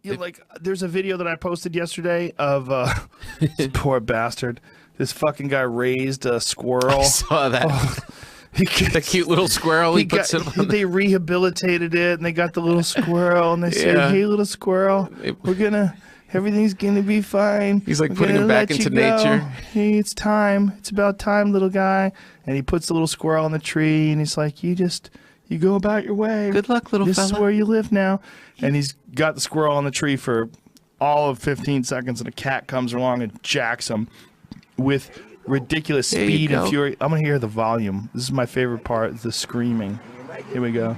Yeah. Like, there's a video that I posted yesterday of this poor bastard. This fucking guy raised a squirrel. I saw that. Oh, the cute little squirrel they rehabilitated it, and they got the little squirrel, and they said, "Hey, little squirrel, everything's gonna be fine." He's like putting him back into nature. Hey, it's time. It's about time, little guy. And he puts the little squirrel on the tree, and he's like, "You go about your way. Good luck, little fella. This is where you live now." And he's got the squirrel on the tree for all of 15 seconds, and a cat comes along and jacks him with ridiculous speed and fury. I'm gonna hear the volume. This is my favorite part, the screaming. Here we go.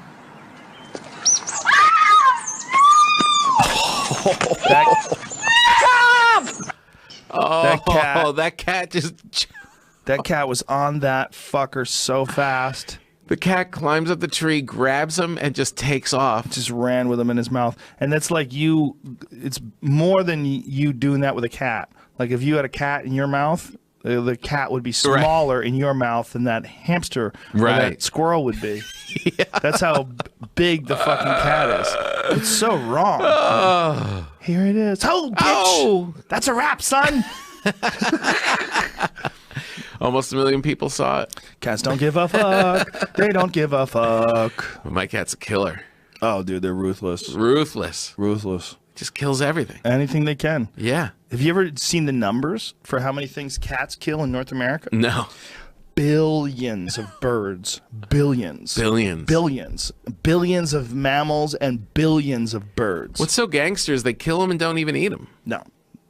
That cat was on that fucker so fast. The cat climbs up the tree, grabs him, and just takes off. Just ran with him in his mouth. And that's like it's more than you doing that with a cat. Like if you had a cat in your mouth, the cat would be smaller in your mouth than that hamster or that squirrel would be. That's how big the fucking cat is. It's so wrong. Here it is. Oh, bitch! Oh. That's a wrap, son! Almost 1 million people saw it. Cats don't give a fuck. They don't give a fuck. My cat's a killer. Oh, dude, they're ruthless. Ruthless. Just kills everything. Anything they can. Yeah. Have you ever seen the numbers for how many things cats kill in North America? No. Billions of birds. Billions. Billions of mammals and billions of birds. What's so gangster is they kill them and don't even eat them. No.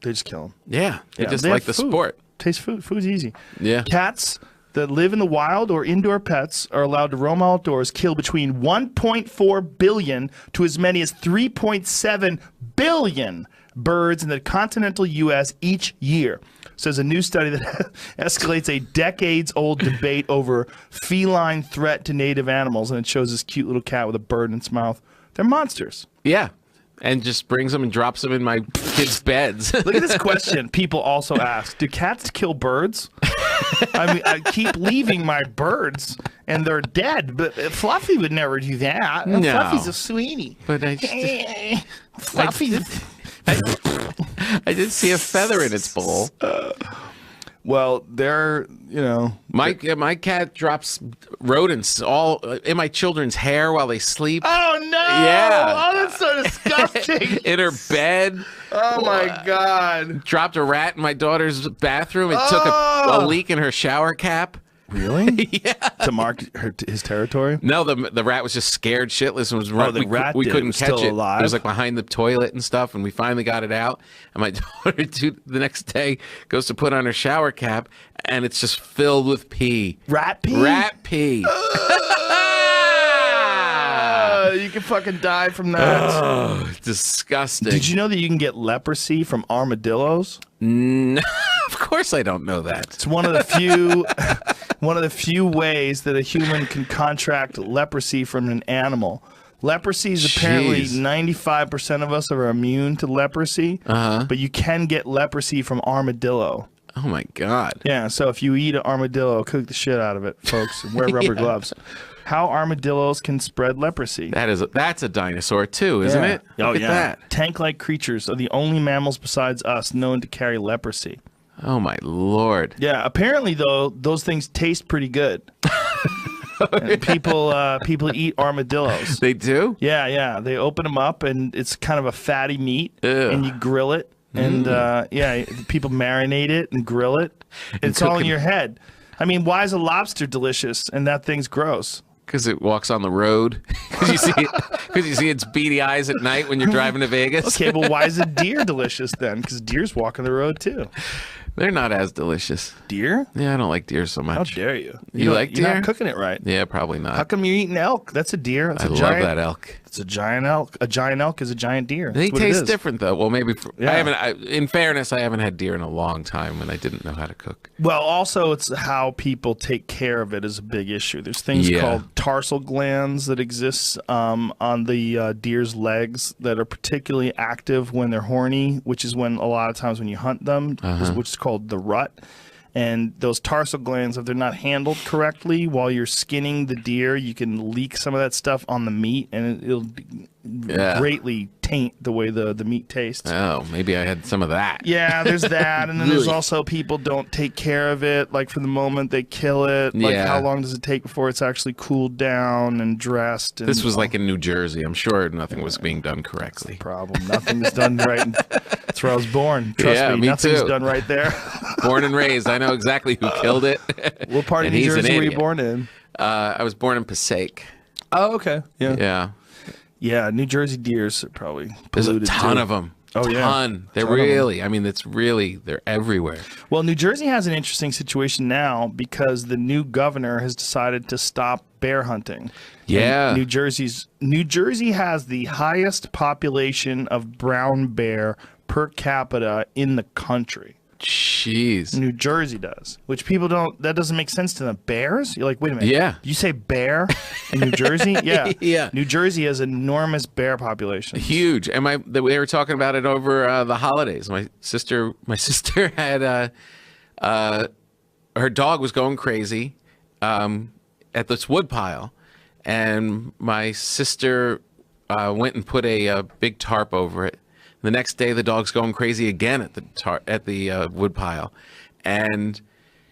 They just kill them. Yeah. They just like the sport. Taste food. Food's easy. Yeah. Cats that live in the wild or indoor pets are allowed to roam outdoors, kill between 1.4 billion to as many as 3.7 billion birds in the continental U.S. each year, says a new study that escalates a decades-old debate over feline threat to native animals, and it shows this cute little cat with a bird in its mouth. They're monsters. Yeah. And just brings them and drops them in my kids' beds. Look at this question people also ask. Do cats kill birds? I mean, I keep leaving my birds, and they're dead. But Fluffy would never do that. No. Fluffy's a sweetie. But Fluffy's I did see a feather in its bowl. Well, they're, My cat drops rodents all in my children's hair while they sleep. Oh, no. Yeah. Oh, that's so disgusting. In her bed. Oh, my God. Dropped a rat in my daughter's bathroom. It took a leak in her shower cap. Really? Yeah. To mark his territory? No, the rat was just scared shitless and was running. The rat we couldn't catch it. Alive? It was like behind the toilet and stuff, and we finally got it out. And my daughter, the next day, goes to put on her shower cap, and it's just filled with pee. Rat pee? Rat pee. You can fucking die from that. Oh, disgusting. Did you know that you can get leprosy from armadillos? No, of course I don't know that. It's one of the few ways that a human can contract leprosy from an animal. Leprosy is apparently 95% of us are immune to leprosy, but you can get leprosy from armadillo. Oh my God. Yeah, so if you eat an armadillo, cook the shit out of it, folks, and wear rubber gloves. How armadillos can spread leprosy. That's a dinosaur too, isn't it? Look at that. that. Tank-like creatures are the only mammals besides us known to carry leprosy. Oh my Lord. Yeah, apparently though, those things taste pretty good. And people eat armadillos. They do? Yeah. They open them up, and it's kind of a fatty meat, and you grill it, and people marinate it and grill it. It's all in your head. I mean, why is a lobster delicious and that thing's gross? Because it walks on the road. Because you see its beady eyes at night when you're driving to Vegas. Okay, but why is a deer delicious then? Because deers walk on the road too. They're not as delicious. Deer? Yeah, I don't like deer so much. How dare you? You like deer? You're not cooking it right. Yeah, probably not. How come you're eating elk? That's a deer. That's I love that elk. It's a giant elk. A giant elk is a giant deer. They taste different though. Well, maybe Yeah. in fairness, I haven't had deer in a long time when I didn't know how to cook. Well, also it's how people take care of it is a big issue. There's things called tarsal glands that exist on the deer's legs that are particularly active when they're horny, which is when a lot of times when you hunt them, which is called the rut. And those tarsal glands, if they're not handled correctly while you're skinning the deer, you can leak some of that stuff on the meat, and it'll greatly taint the way the meat tastes. Oh, maybe I had some of that. Yeah, there's that. And then there's also people don't take care of it. Like from the moment they kill it, like how long does it take before it's actually cooled down and dressed? And this was like in New Jersey. I'm sure nothing was being done correctly. Problem. Nothing's done right. That's where I was born. Trust me, nothing's done right there. Born and raised. I know exactly who killed it. What part of New Jersey were you born in? I was born in Passaic. Oh, okay. Yeah. Yeah. Yeah, New Jersey deers are probably polluted. There's a ton of them. Oh, ton. They're really, I mean, they're everywhere. Well, New Jersey has an interesting situation now because the new governor has decided to stop bear hunting. Yeah. And New Jersey has the highest population of brown bear per capita in the country. Jeez. New Jersey does, which people don't, that doesn't make sense to them. Bears? You're like, wait a minute. Yeah. You say bear in New Jersey? Yeah. Yeah. New Jersey has enormous bear population. Huge. And they were talking about it over the holidays. My sister had, her dog was going crazy at this wood pile. And my sister went and put a big tarp over it. The next day, the dog's going crazy again at the wood pile, and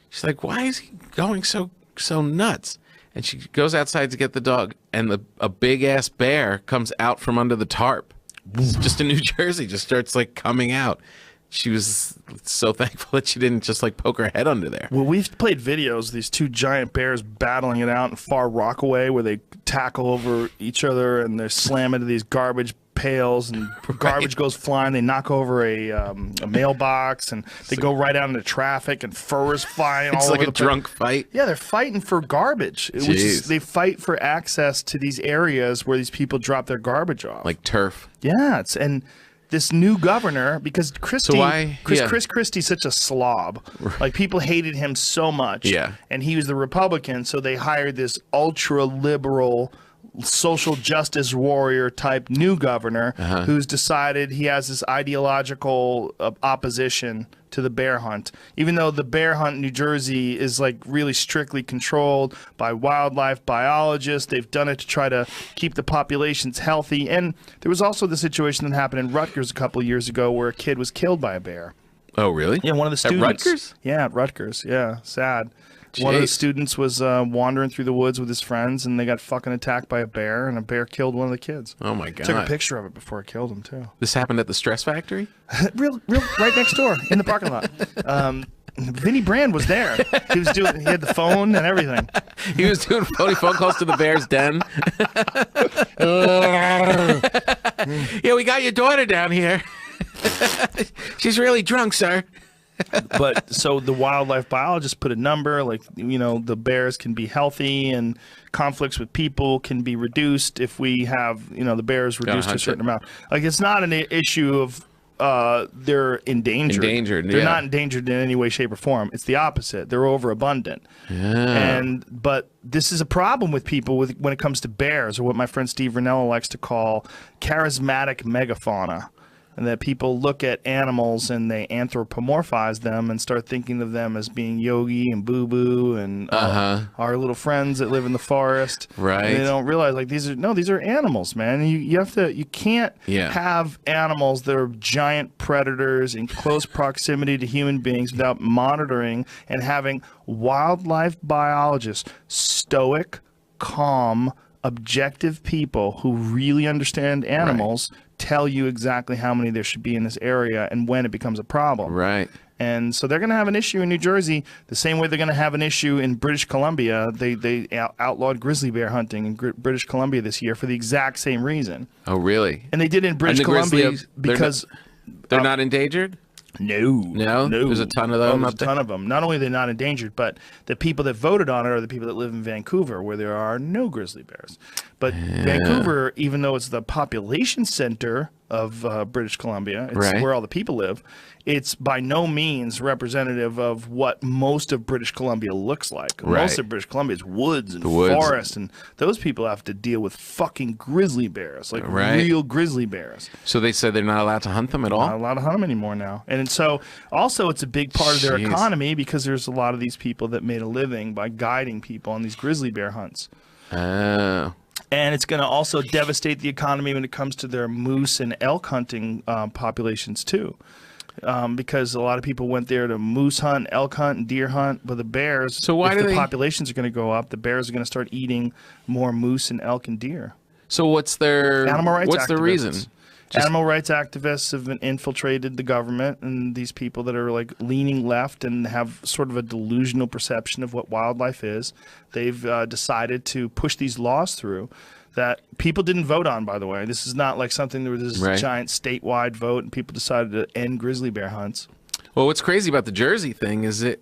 she's like, "Why is he going so nuts?" And she goes outside to get the dog, and a big ass bear comes out from under the tarp, just in New Jersey, just starts like coming out. She was so thankful that she didn't just like poke her head under there. Well, we've played videos of these two giant bears battling it out in Far Rockaway, where they tackle over each other and they're slamming into these garbage pails, and garbage goes flying. They knock over a mailbox, and they go right out into traffic, and fur is flying all over the place. It's like a drunk fight. Yeah, they're fighting for garbage. They fight for access to these areas where these people drop their garbage off. Like turf. Yeah, and this new governor, because Chris Christie's such a slob. Like, people hated him so much. Yeah. And he was the Republican, so they hired this ultra-liberal social justice warrior type new governor who's decided he has this ideological opposition to the bear hunt, even though the bear hunt in New Jersey is like really strictly controlled by wildlife biologists. They've done it to try to keep the populations healthy. And there was also the situation that happened in Rutgers a couple of years ago where a kid was killed by a bear. Oh, really? Yeah, one of the students. At Rutgers? Yeah, at Rutgers. Yeah, sad. Jeez. One of the students was wandering through the woods with his friends, and they got fucking attacked by a bear, and a bear killed one of the kids. Oh, my God. Took a picture of it before it killed him, too. This happened at the Stress Factory? real, right next door in the parking lot. Vinny Brand was there. He had the phone and everything. He was doing phone calls to the bear's den. Yeah, we got your daughter down here. She's really drunk, sir. But so the wildlife biologist put a number, like, you know, the bears can be healthy and conflicts with people can be reduced if we have, you know, the bears reduced to a certain amount. Like, it's not an issue of they're endangered. They're not endangered in any way, shape, or form. It's the opposite. They're overabundant. Yeah. But this is a problem with people when it comes to bears, or what my friend Steve Ranella likes to call charismatic megafauna. And that people look at animals and they anthropomorphize them and start thinking of them as being Yogi and Boo Boo and our little friends that live in the forest. Right. And they don't realize, like, these are animals, man. You can't have animals that are giant predators in close proximity to human beings without monitoring and having wildlife biologists, stoic, calm, objective people who really understand animals tell you exactly how many there should be in this area and when it becomes a problem. Right. And so they're going to have an issue in New Jersey the same way they're going to have an issue in British Columbia. They outlawed grizzly bear hunting in British Columbia this year for the exact same reason. Oh, really? And they did it in British Columbia because they're not endangered? No. There's a ton of them. There's a ton of them. Not only are they not endangered, but the people that voted on it are the people that live in Vancouver, where there are no grizzly bears. But Vancouver, even though it's the population center of British Columbia. It's Right. where all the people live. It's by no means representative of what most of British Columbia looks like. Right. Most of British Columbia is woods and woods. forest, and those people have to deal with fucking grizzly bears, like Right. real grizzly bears. So they said they're not allowed to hunt them at all? Not allowed to hunt them anymore now. And so also it's a big part of their Jeez. economy because there's a lot of these people that made a living by guiding people on these grizzly bear hunts. Oh. And it's going to also devastate the economy when it comes to their moose and elk hunting populations too. Because a lot of people went there to moose hunt, elk hunt, and deer hunt. But the bears, So why if do the they- populations are going to go up, the bears are going to start eating more moose and elk and deer. So what's their Animal rights what's the activists. reason? Animal rights activists have infiltrated the government, and these people that are like leaning left and have sort of a delusional perception of what wildlife is, they've decided to push these laws through that people didn't vote on, by the way. This is not like something where there's Right. a giant statewide vote and people decided to end grizzly bear hunts. Well, what's crazy about the Jersey thing is that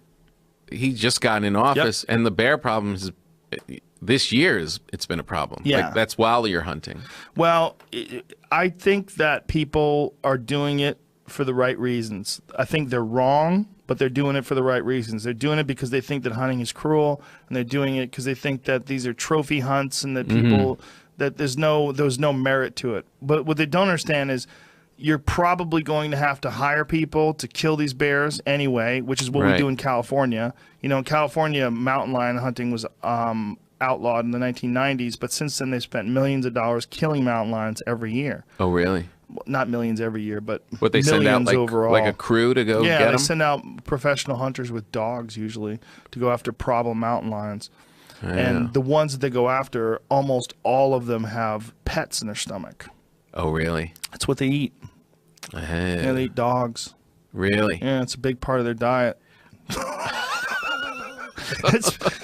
he just got in office, and the bear problems this year it's been a problem. Yeah. Like, that's while you're hunting. Well, I think that people are doing it for the right reasons. I think they're wrong, but they're doing it for the right reasons. They're doing it because they think that hunting is cruel, and they're doing it because they think that these are trophy hunts and that people that there's no merit to it. But what they don't understand is you're probably going to have to hire people to kill these bears anyway, which is what we Right. do in California. You know, in California, mountain lion hunting was outlawed in the 1990s, but since then they've spent millions of dollars killing mountain lions every year. Oh, really? Well, not millions every year, but What, they millions send out overall. like a crew to go yeah, get they them? send out professional hunters with dogs usually to go after problem mountain lions. And the ones that they go after, almost all of them have pets in their stomach. Oh, really? That's what they eat. Yeah, they eat dogs. Really? Yeah, it's a big part of their diet.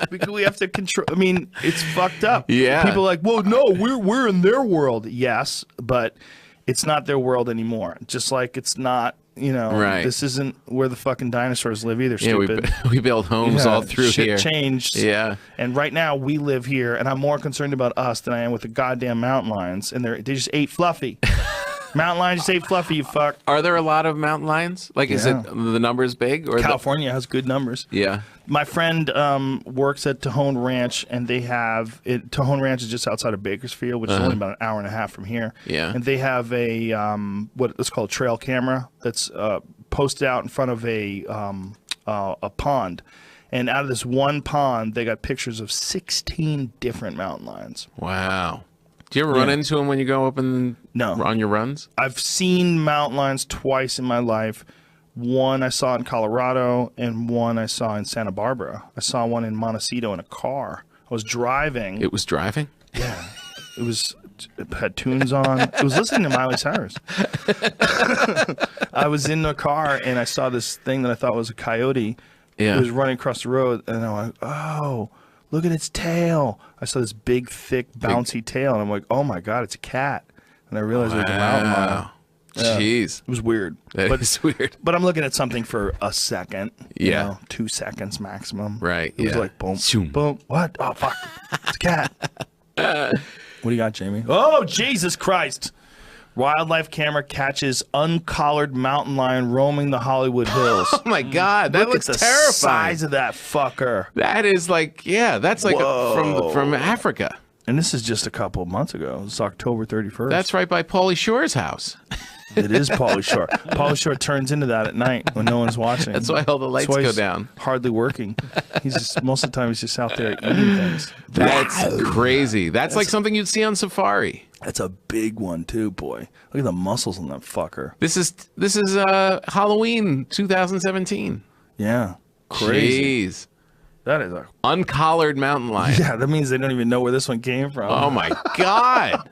Because we have to control. I mean, it's fucked up. Yeah. People are like, well, no, we're in their world. Yes, but it's not their world anymore. Just like it's not, you know, Right. this isn't where the fucking dinosaurs live either. Yeah, Stupid. we build homes Yeah, all through shit here. changed. Yeah. And right now we live here, and I'm more concerned about us than I am with the goddamn mountain lions. And they just ate Fluffy. Mountain lions just ate Fluffy. You fuck. Are there a lot of mountain lions? Like, is Yeah. it the numbers big or California has good numbers. Yeah. My friend works at Tejon Ranch, and they have it. Tejon Ranch is just outside of Bakersfield, which is only about an hour and a half from here. Yeah. And they have a what's called a trail camera that's posted out in front of a pond, and out of this one pond, they got pictures of 16 different mountain lions. Wow. Do you ever run into them when you go up and No. on your runs? I've seen mountain lions twice in my life. One I saw in Colorado, and one I saw in Santa Barbara. I saw one in Montecito in a car. I was driving. It was driving? Yeah, it had tunes on. It was listening to Miley Cyrus. I was in the car and I saw this thing that I thought was a coyote. Yeah. It was running across the road, and I'm like, oh, look at its tail. I saw this big, thick, bouncy tail, and I'm like, oh my god, it's a cat. And I realized it was a mountain lion. Wow. Jeez. It was weird. That is weird. But I'm looking at something for a second. You Yeah. know, 2 seconds maximum. Right, It was yeah. like boom, Zoom. boom. What? Oh fuck! It's a cat. What do you got, Jamie? Oh Jesus Christ! Wildlife camera catches uncollared mountain lion roaming the Hollywood Hills. Oh my God, that Look looks at the terrifying. size of that fucker. That is like, yeah, that's like from Africa. And this is just a couple of months ago. It's October 31st. That's right by Pauly Shore's house. It is Pauly Shore. Pauly Shore turns into that at night when no one's watching. That's why all the lights That's why go he's down. Hardly working. He's just most of the time he's just out there eating things. That's crazy. That's like something you'd see on safari. That's a big one too, boy. Look at the muscles on that fucker. This is Halloween 2017. Yeah, crazy. Jeez. That is a Uncollared mountain lion. yeah. That means they don't even know where this one came from. Oh my God.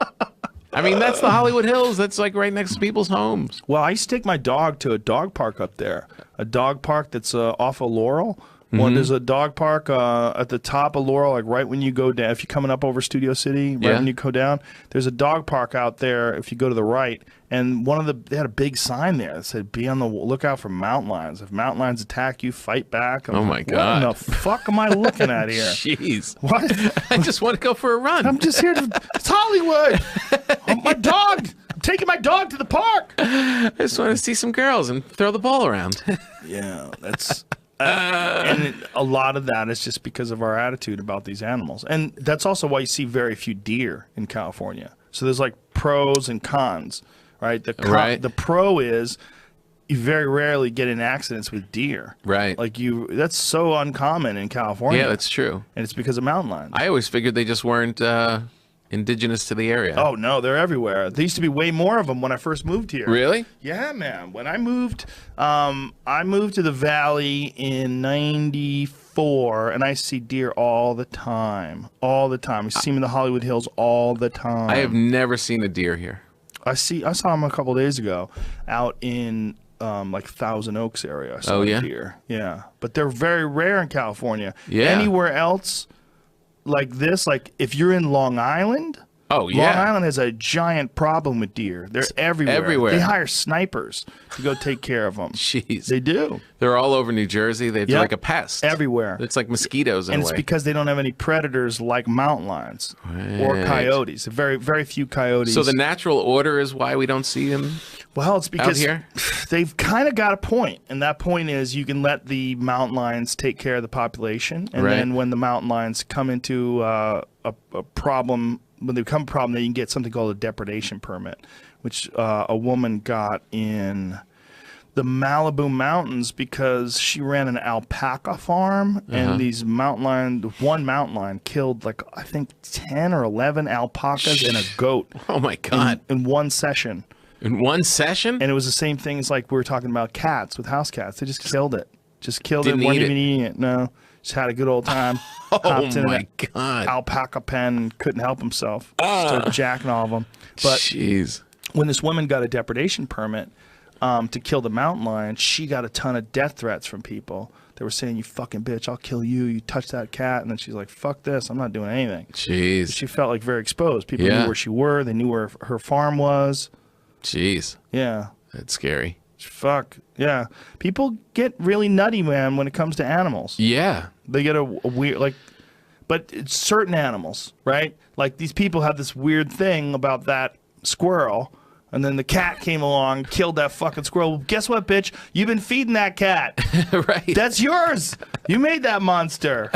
I mean, that's the Hollywood Hills. That's like right next to people's homes. Well, I used to take my dog to a dog park up there. A dog park that's off of Laurel. Well, there's a dog park at the top of Laurel, like right when you go down. If you're coming up over Studio City, right Yeah. when you go down, there's a dog park out there. If you go to the right, and they had a big sign there that said, "Be on the lookout for mountain lions. If mountain lions attack you, fight back." I was Oh my like, God. What the fuck am I looking at here? Jeez. What? I just want to go for a run. I'm just here to. It's Hollywood. Oh, my dog. I'm taking my dog to the park. I just want to see some girls and throw the ball around. Yeah, that's and a lot of that is just because of our attitude about these animals, and that's also why you see very few deer in California. So there's like pros and cons, right? The pro is you very rarely get in accidents with deer, Right. Like that's so uncommon in California. Yeah, that's true. And it's because of mountain lions. I always figured they just weren't indigenous to the area. Oh no, they're everywhere. There used to be way more of them when I first moved here. Really? Yeah, man. When I moved to the valley in '94, and I see deer all the time. All the time. I see them in the Hollywood Hills all the time. I have never seen a deer here. I saw them a couple days ago out in like Thousand Oaks area. I saw deer. Yeah. But they're very rare in California. Yeah. Anywhere else like this, like if you're in Long Island, Oh, yeah. Long Island has a giant problem with deer. They're everywhere. Everywhere. They hire snipers to go take care of them. Jeez. They do. They're all over New Jersey. They're like a pest. Everywhere. It's like mosquitoes in And a it's way. because they don't have any predators like mountain lions or coyotes. Very, very few coyotes. So the natural order is why we don't see them. Well, it's because here? they've kind of got a point, and that point is you can let the mountain lions take care of the population, and then when the mountain lions come into a problem, when they become a problem, then you can get something called a depredation permit, which a woman got in the Malibu Mountains because she ran an alpaca farm, and these mountain lion, one mountain lion killed like I think 10 or 11 alpacas and a goat. Oh my God! In one session. In one session? And it was the same thing as like we were talking about cats with house cats. They just killed it. Just killed Didn't it. Weren't eat even it. eating it. No. Just had a good old time. Oh Hopped in my an God! alpaca pen. Couldn't help himself. Started jacking all of them. But Jeez. when this woman got a depredation permit to kill the mountain lion, she got a ton of death threats from people. They were saying, "You fucking bitch, I'll kill you. You touch that cat." And then she's like, "Fuck this. I'm not doing anything." Jeez. She felt like very exposed. People knew where she were. They knew where her farm was. Jeez. Yeah. That's scary. Fuck. Yeah. People get really nutty, man, when it comes to animals. Yeah. They get a weird, like, but it's certain animals, right? Like these people have this weird thing about that squirrel, and then the cat came along, killed that fucking squirrel. Well, guess what, bitch? You've been feeding that cat. Right. That's yours. You made that monster.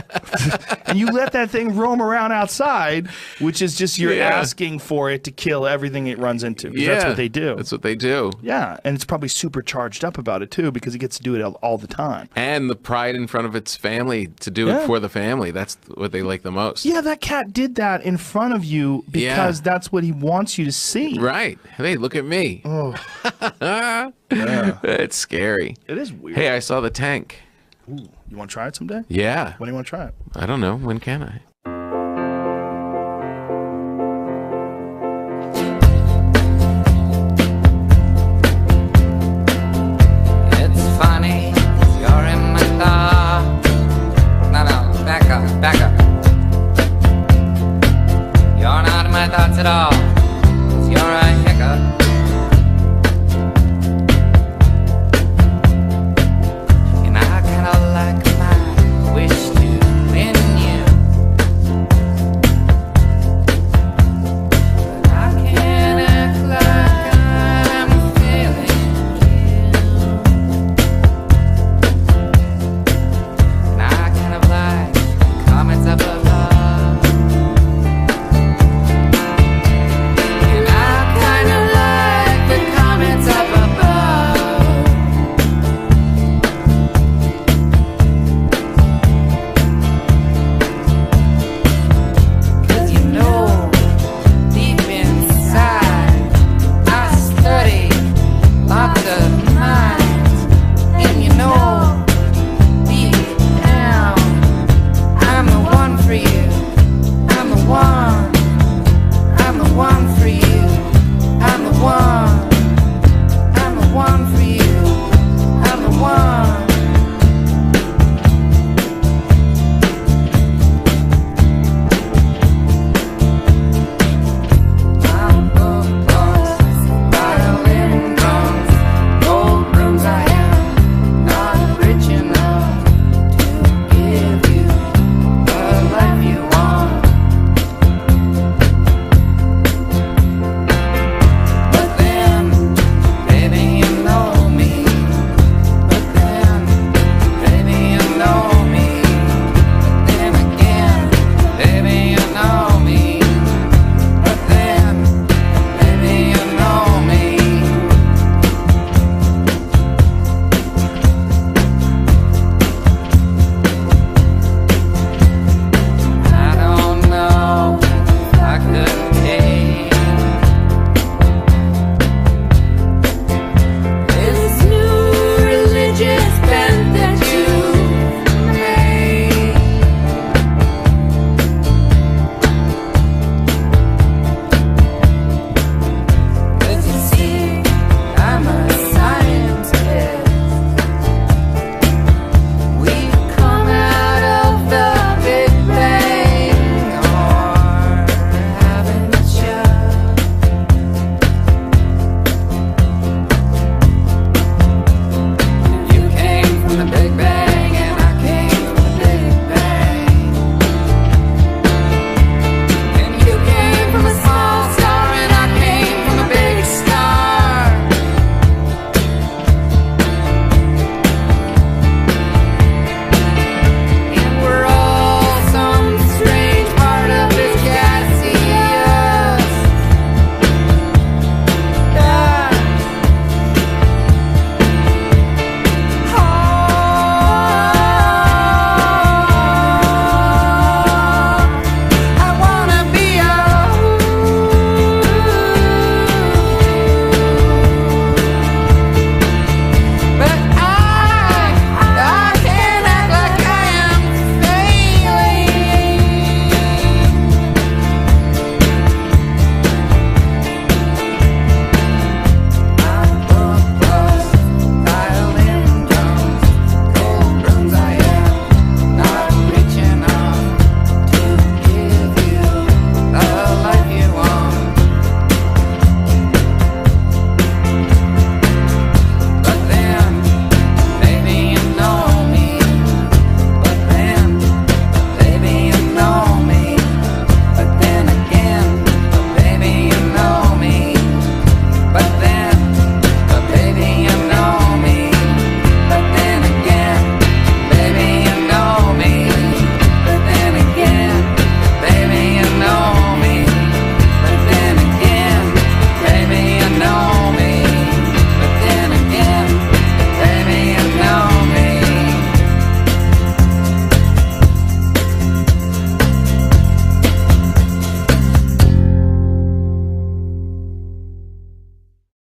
And you let that thing roam around outside, which is just you're asking for it to kill everything it runs into. That's what they do. That's what they do. Yeah, and it's probably super charged up about it too because it gets to do it all the time. And the pride in front of its family to do it for the family. That's what they like the most. Yeah, that cat did that in front of you because that's what he wants you to see. Right. Hey, look at me. Oh. It's scary. It is weird. Hey, I saw the tank. Ooh, you want to try it someday? Yeah. When do you want to try it? I don't know. When can I?